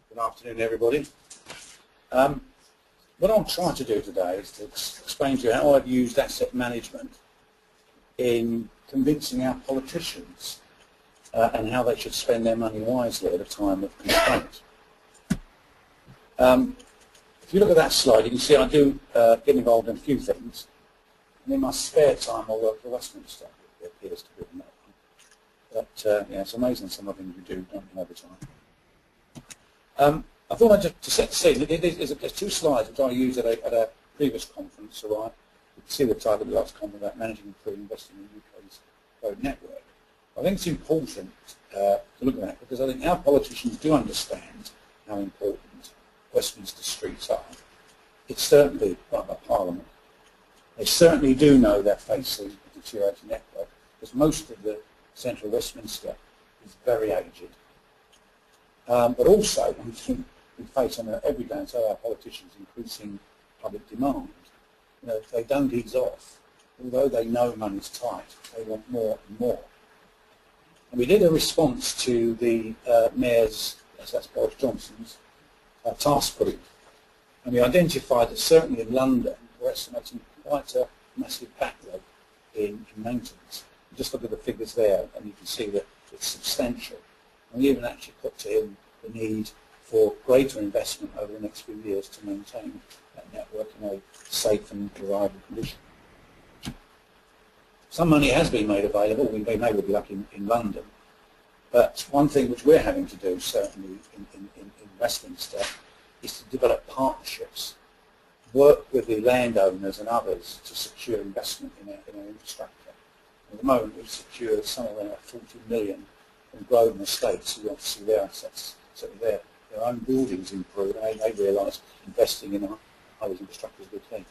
Good afternoon, everybody. What I'm trying to do today is to explain to you how I've used asset management in convincing our politicians and how they should spend their money wisely at a time of constraint. If you look at that slide, you can see I do get involved in a few things. And in my spare time, I work for Westminster. It appears to be in that one. But yeah, it's amazing some of the things we do, don't we, over time. I thought I'd just to set the scene. There's two slides which I used at a previous conference. All right, you can see the title of the last conference about managing and improving investing in the UK's road network. I think it's important to look at that because I think our politicians do understand how important Westminster streets are. It's certainly run by Parliament. They certainly do know they're facing a deteriorating network because most of the central Westminster is very aged. But also, we think we face on an everyday, and so our politicians, increasing public demand. You know, if they don't ease off, although they know money's tight, they want more and more. And we did a response to the Mayor's, that's Boris Johnson's, task group. And we identified that certainly in London, we're estimating quite a massive backlog in maintenance. Just look at the figures there, and you can see that it's substantial. And we even actually put to him the need for greater investment over the next few years to maintain that network in a safe and reliable condition. Some money has been made available. We may well be lucky in London. But one thing which we're having to do, certainly in Westminster, is to develop partnerships, work with the landowners and others to secure investment in our infrastructure. At the moment, we've secured somewhere around 40 million from Grosvenor Estates, who want to see their assets, certainly their own buildings improve, and they realise investing in others' infrastructure is a good thing.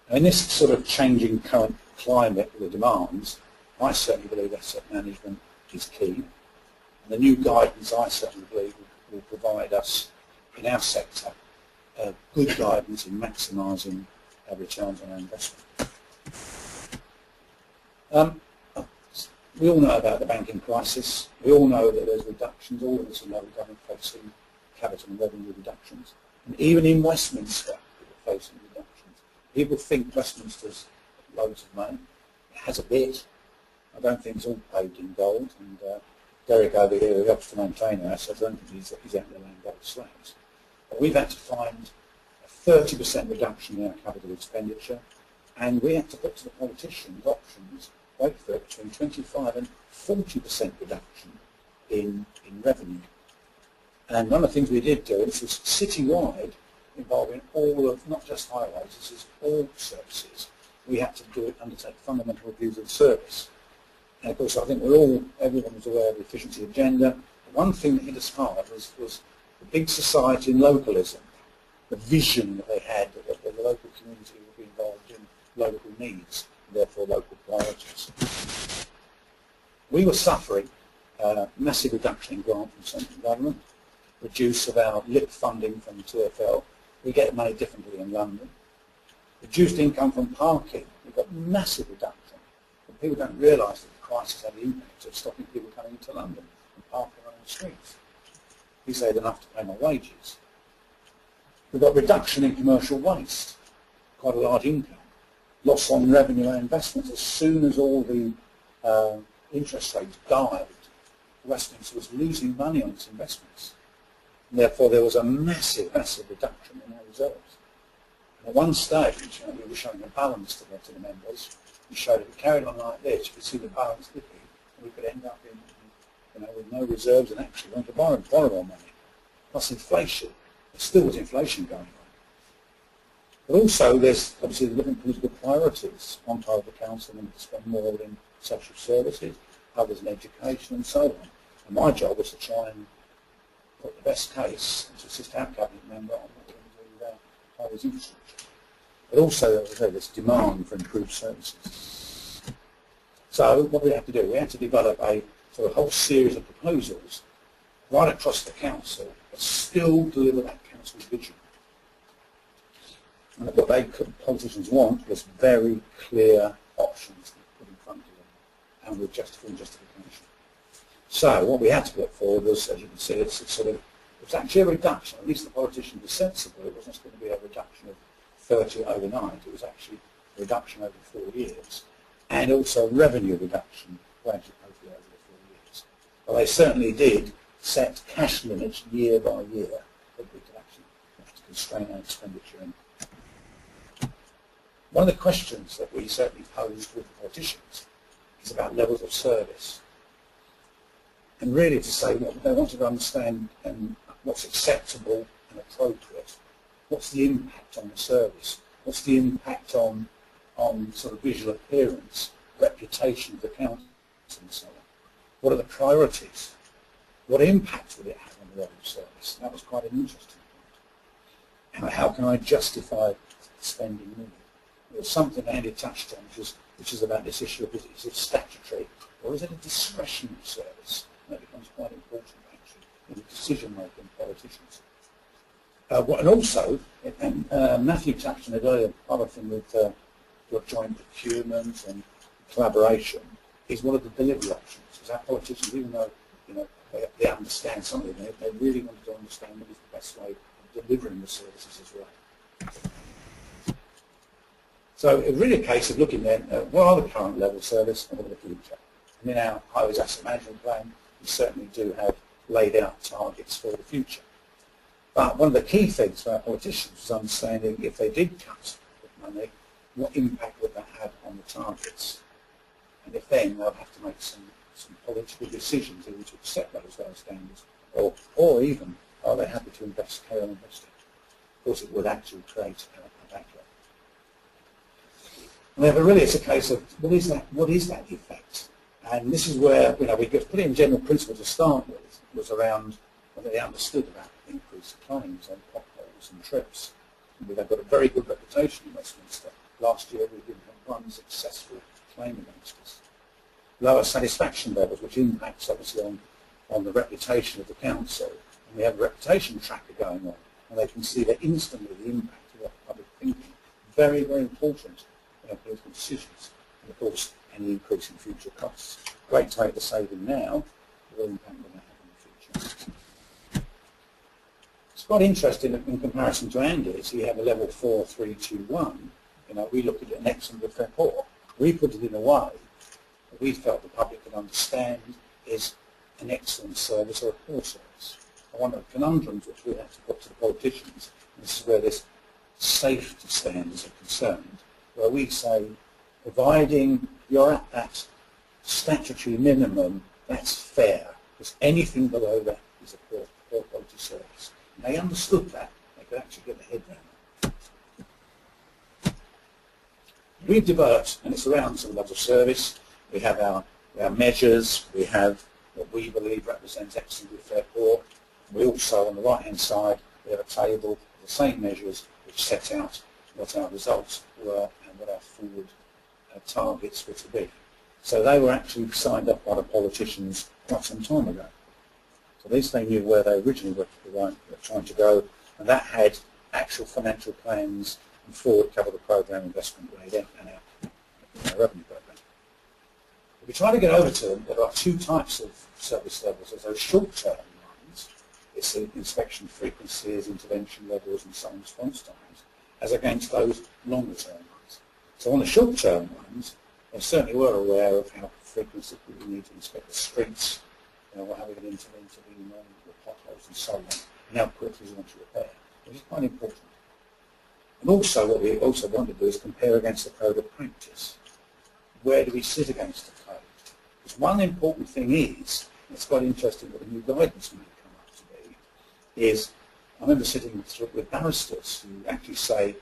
Now, in this sort of changing current climate with the demands, I certainly believe asset management is key. And the new guidance, I certainly believe, will provide us in our sector good guidance in maximising our returns on our investment. We all know about the banking crisis. We all know that there's reductions. All of us know the government facing capital and revenue reductions. And even in Westminster, we're facing reductions. People think Westminster's loads of money. It has a bit. I don't think it's all paved in gold. And Derek over here, who helps to maintain our assets, I don't think he's out there laying gold slabs. But we've had to find a 30% reduction in our capital expenditure, and we had to put to the politicians options, wait for it, between 25 and 40% reduction in revenue. And one of the things we did do, this was citywide, involving all of, not just highways, this is all services. We had to undertake fundamental reviews of the service. And of course, I think everyone was aware of the efficiency agenda. The one thing that hit us hard was the big society and localism, the vision that they had that the local community would be involved in local needs, and therefore local priorities. We were suffering massive reduction in grant from central government, reduce of our LIP funding from the TfL. We get money differently in London. Reduced income from parking. We've got massive reduction. But people don't realise that the crisis had the impact of stopping people coming into London and parking on the streets. We saved enough to pay my wages. We've got reduction in commercial waste, quite a large income. Loss on revenue and investments. As soon as all the interest rates dived, Westminster was losing money on its investments. And therefore, there was a massive, massive reduction in our reserves. And at one stage, we were showing a balance to the members. We showed if we carried on like this, you could see the balance dipping, and we could end up with no reserves and actually going to borrow more money. Plus inflation. There still was inflation going on. But also, there's obviously the different political priorities. One part of the council wanted to spend more in social services, others in education, and so on. And my job was to try and put the best case and to assist our cabinet member on what we're going to do with our highways infrastructure. But also, as I say, there's demand for improved services. So, what we have to do, we have to develop a sort of whole series of proposals right across the council, but still deliver that council's vision. And what politicians want was very clear options put in front of them, and with full justification. So what we had to put forward was, as you can see, it's sort of It was actually a reduction, at least the politicians were sensible. It wasn't going to be a reduction of 30 overnight. It was actually a reduction over 4 years, and also a revenue reduction gradually over the 4 years. But they certainly did set cash limits year by year that we could actually constrain our expenditure in. One of the questions that we certainly posed with the politicians is about levels of service. And really to say what they wanted to understand what's acceptable and appropriate. What's the impact on the service? What's the impact on sort of visual appearance, reputation of the council and so on? What are the priorities? What impact will it have on the level of service? That was quite an interesting point. How can I justify spending money? There was something Andy touched on, which is about this issue of is it statutory or is it a discretionary service? And that becomes quite important actually in the decision-making politicians. And also, Matthew touched on it earlier, other thing with your joint procurement and collaboration is one of the delivery options. Because our politicians, even though they understand something, they really want to understand what is the best way of delivering the services as well. So it's really a case of looking then at what are the current level of service and what are the future. And in our highways asset management plan, we certainly do have laid out targets for the future. But one of the key things for our politicians was understanding if they did cut money, what impact would that have on the targets? And if then they'll have to make some political decisions either to accept those lower standards or even are they happy to carry on investing? Of course, it would actually create a backlog. However, really it's a case of what is that effect? And this is where we could put in general principle to start with was around what they understood about increased claims on potholes and trips. We've got a very good reputation in Westminster. Last year we didn't have one successful claim against us. Lower satisfaction levels, which impacts obviously on the reputation of the council. And we have a reputation tracker going on, and they can see that instantly the impact of what public thinking. Very, very important in our political decisions. And of course, any increase in future costs. Great to make the saving now, but what impact will that have in the future? It's quite interesting in comparison to Andy's. He had a level 4, 3, 2, 1. We looked at an excellent report. We put it in a way that we felt the public could understand is an excellent service or a poor service. One of the conundrums which we have to put to the politicians, and this is where this safety standards are concerned, where we say, providing you're at that statutory minimum, that's fair, because anything below that is a poor quality service. And they understood that. They could actually get their head around that. We've developed, and it's around some levels of service. We have our measures. We have what we believe represents excellent, good, fair, poor. We also, on the right-hand side, we have a table of the same measures which set out what our results were and what our forward targets were to be. So they were actually signed up by the politicians quite some time ago. So at least they knew where they originally were trying to go, and that had actual financial plans and forward capital program investment grade and our revenue program. If we try to get over to them, there are two types of service levels. There's those short-term ones, it's the inspection frequencies, intervention levels and so on, response times, as against those longer-term ones. So on the short-term ones, they certainly were aware of how frequently we need to inspect the streets, how we can intervene on the potholes and so on, and how quickly we want to repair, which is quite important. And also what we also want to do is compare against the code of practice. Where do we sit against the code? Because one important thing is, and it's quite interesting what the new guidance may come up to be, is I remember sitting with barristers who actually say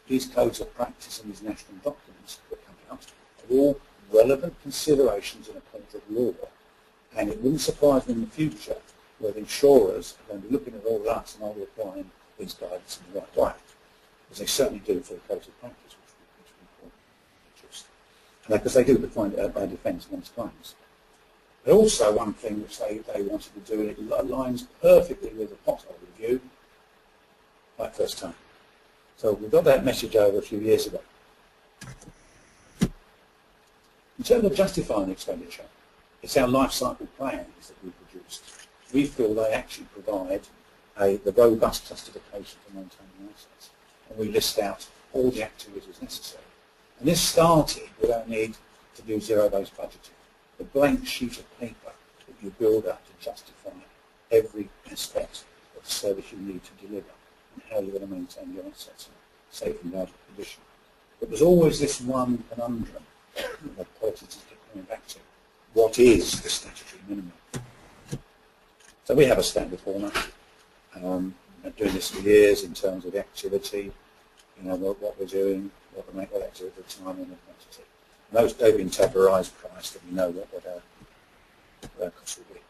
these codes of practice and these national documents that come out are all relevant considerations in a court of law, and it wouldn't surprise me in the future where the insurers are going to be looking at all that and are applying these guidance in the right way, because they certainly do for the codes of practice, which we call interest, because they do define a defence against claims. But also one thing which they wanted to do, and it aligns perfectly with the pothole review, like first time. So we got that message over a few years ago. In terms of justifying expenditure, it's our life cycle plans that we produced. We feel they actually provide the robust justification for maintaining assets. And we list out all the activities necessary. And this started with our need to do zero-based budgeting, the blank sheet of paper that you build up to justify every aspect of the service you need to deliver and how you're going to maintain your assets in a safe and valuable condition. But there's always this one conundrum that politicians keep coming back to. What is the statutory minimum? So we have a standard format. I've been doing this for years in terms of the activity, what we're doing, what the activity, the time and the quantity. And those have been tabularised price that we know what our costs will be.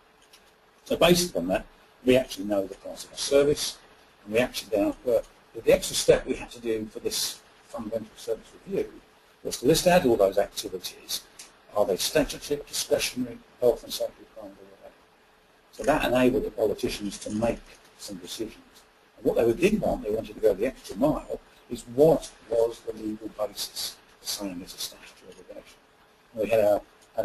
So based on that, we actually know the price of our service, and we actually now work. The extra step we had to do for this fundamental service review was to list out all those activities. Are they statutory, discretionary, health and safety requirements, or whatever? So that enabled the politicians to make some decisions. And what they did want, they wanted to go the extra mile, is what was the legal basis for saying it's a statutory obligation. And we had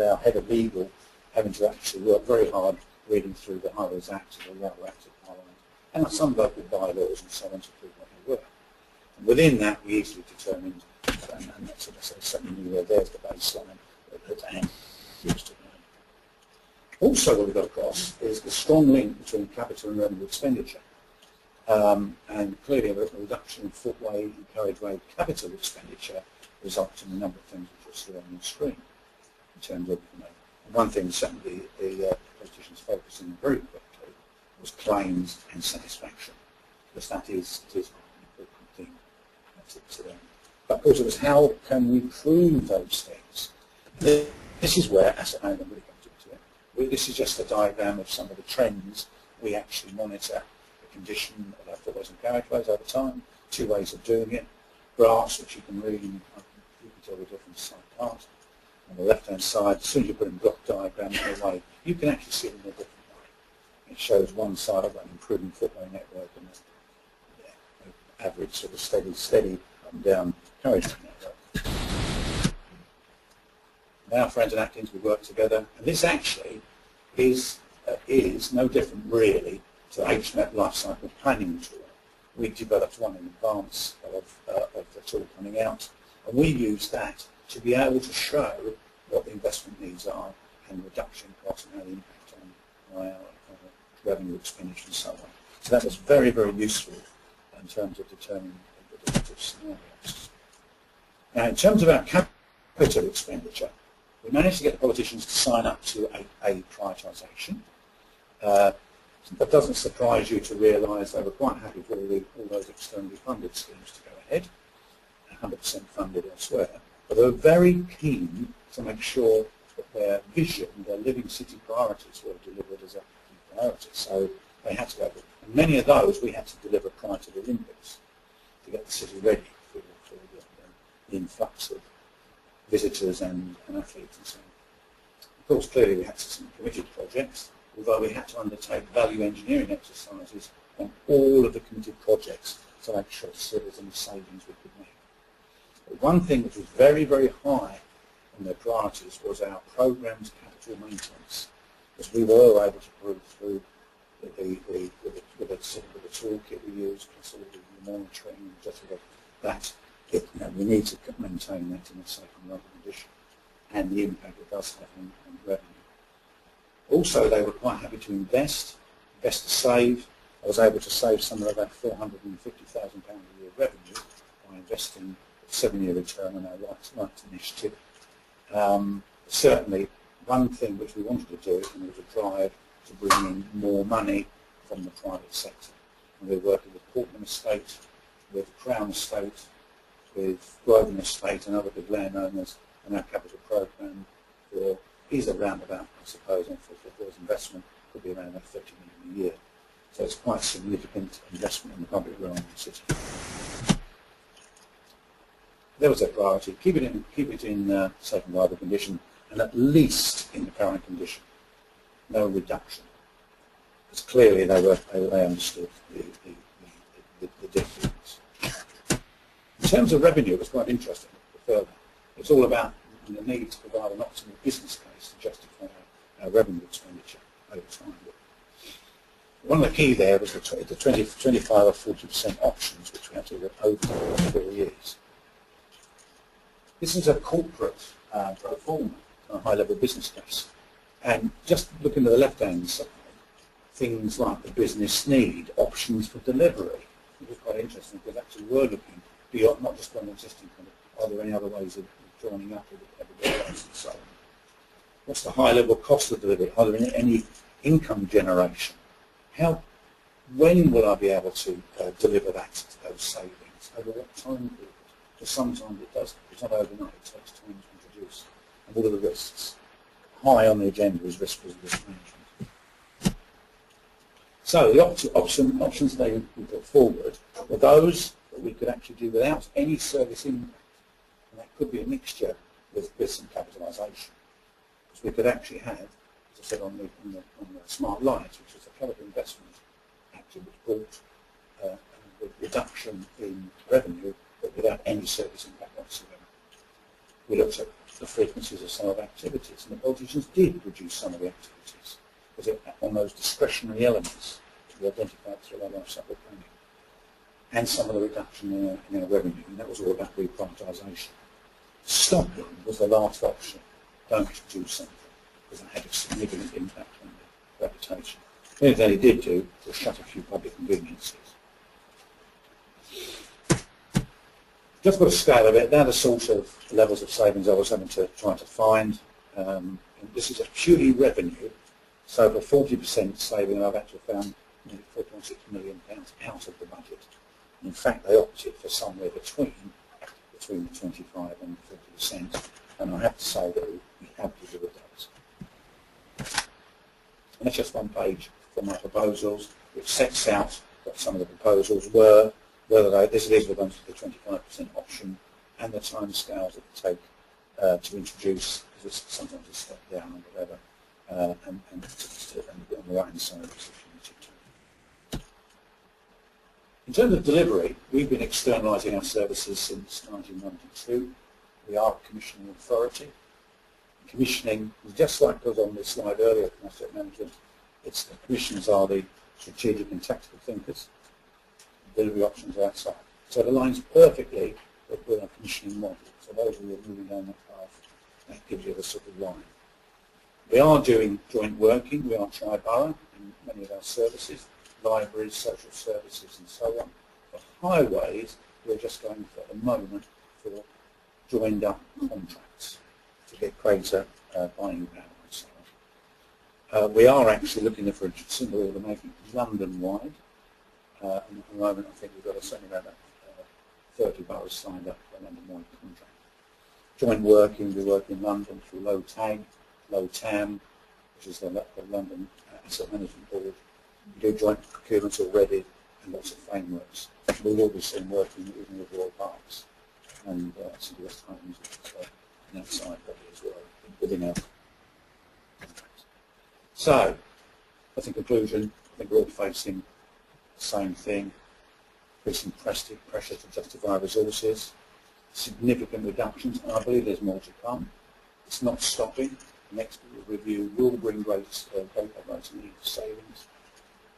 our head of legal having to actually work very hard reading through the Highways Act and the Railway Act of Parliament, and some local bylaws and so on to prove what they were. And within that, we easily determined, and that's what I said, something new there's the baseline that Anne used to know. Also, what we got across is the strong link between capital and revenue expenditure. And clearly, a reduction in footway and carriageway capital expenditure results in a number of things which you'll see on the screen. In terms of, one thing certainly the politicians focusing very quickly was claims and satisfaction, because it is an important thing to them. But of course, it was how can we prove those things? This is where asset management really comes into it. This is just a diagram of some of the trends we actually monitor. Condition of our footways and carriageways over time, two ways of doing it. Graphs, which you can read, you can tell the difference side part. On the left-hand side, as soon as you put in block diagrams in a way, you can actually see it in a different way. It shows one side of an improving footway network and the average sort of steady down carriageway network. Now, friends and Atkins, we work together, and this actually is no different really to the HMEP Lifecycle Planning tool. We developed one in advance of the tool coming out, and we use that to be able to show what the investment needs are and reduction costs and how the impact on our revenue expenditure and so on. So that was very, very useful in terms of determining the different scenarios. Now, in terms of our capital expenditure, we managed to get the politicians to sign up to a prioritisation. That doesn't surprise you to realise they were quite happy for all those externally funded schemes to go ahead, 100% funded elsewhere. But they were very keen to make sure that their vision, their living city priorities were delivered as a key priority. So they had to go. And many of those we had to deliver prior to the Olympics to get the city ready for the influx of visitors and athletes and so on. Of course, clearly we had some committed projects, although we had to undertake value engineering exercises on all of the committed projects to make sure there was any savings we could make. But one thing which was very, very high on their priorities was our programmed capital maintenance, because we were able to prove through with the toolkit we use, plus all the monitoring and just that we need to maintain that in a safe and relevant condition, and the impact it does have on revenue. Also, they were quite happy to invest to save. I was able to save some of about £450,000 a year revenue by investing a 7-year return on our rights initiative. Certainly, one thing which we wanted to do was a drive to bring in more money from the private sector. And we're working with Portman Estate, with Crown Estate, with Grosvenor Estate and other big landowners, and our capital programme is around about, I suppose, for investment, could be around about 30 million a year. So it's quite significant investment in the public realm of the city. There was a priority: keep it in safe and viable condition, and at least in the current condition. No reduction. Because clearly they understood the difference. In terms of revenue, it was quite interesting. Further, it's all about the need to provide an optimal business case to justify our revenue expenditure over time. One of the key there was the 25 or 40% options, which we had to look over 4 years. This is a corporate pro forma, a high-level business case. And just looking at the left-hand side, things like the business need, options for delivery. It was quite interesting because actually we're looking beyond, not just on the existing kind of, are there any other ways of joining up with everybody else and so on. What's the high-level cost of delivery? Are there any income generation? When will I be able to deliver those savings? Over what time period? Because sometimes it does. It's not overnight. It takes time to introduce. And what are the risks? High on the agenda is risk management. So the options they put forward were those that we could actually do without any service impact. And that could be a mixture with some capitalisation. Because we could actually have, as I said, on the smart lights, which was a capital investment, actually which brought a reduction in revenue, but without any service impact whatsoever. We looked at the frequencies of some of the activities, and the politicians did reduce some of the activities, because on those discretionary elements to be identified through our life cycle planning, and some of the reduction in our revenue, and that was all about reprivatisation. Stopping was the last option. Don't do something, because it had a significant impact on the reputation. The only thing they did do was shut a few public conveniences. Just got to scale a bit. They're the sort of levels of savings I was having to try to find. This is a purely revenue, so for 40% saving, I've actually found nearly £4.6 million out of the budget. In fact, they opted for somewhere between the 25 and 40%, and I have to say that we have delivered those. And that's just one page from my proposals, which sets out what some of the proposals were, whether these were going to the 25% option, and the timescales it would take to introduce, because it's sometimes a step down or whatever, and on the right-hand side of this. In terms of delivery, we've been externalising our services since 1992. We are a commissioning authority. Commissioning, just like was on this slide earlier from asset management, the commissioners are the strategic and tactical thinkers. The delivery options are outside. So it aligns perfectly with our commissioning model. So those who are moving down that path, that gives you the sort of line. We are doing joint working. We are tri-borough in many of our services, libraries, social services and so on. For highways, we're just going for the moment for joined up contracts to get greater buying power and so on. We are actually looking for a single order making London-wide. And at the moment, I think we've got certainly about 30 boroughs signed up for a London-wide contract. Joint working, we work in London through low TAG, low TAM, which is the London Asset Management Board. We do joint procurements already and lots of frameworks. We will be soon working even with Royal Parks and City West Highlands and outside body as well within our contracts. So, that's in conclusion, I think we're all facing the same thing, increasing pressure to justify resources, significant reductions, and I believe there's more to come. It's not stopping. The next review will bring great operating savings.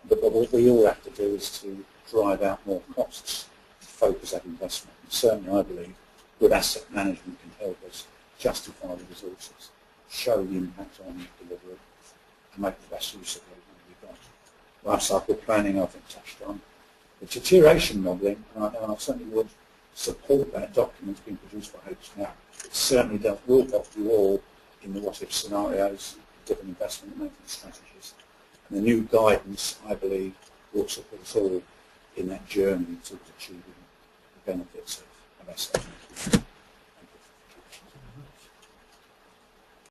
But what we all have to do is to drive out more costs, focus that investment. And certainly, I believe, good asset management can help us justify the resources, show the impact on delivery, and make the best use of what we've got. Life cycle planning, I think, touched on. The deterioration modelling, and I certainly would support that document being produced by HMEP. It certainly will help you all in the what-if scenarios, different investment and management strategies. And the new guidance, I believe, will support us all in that journey towards achieving the benefits of asset management.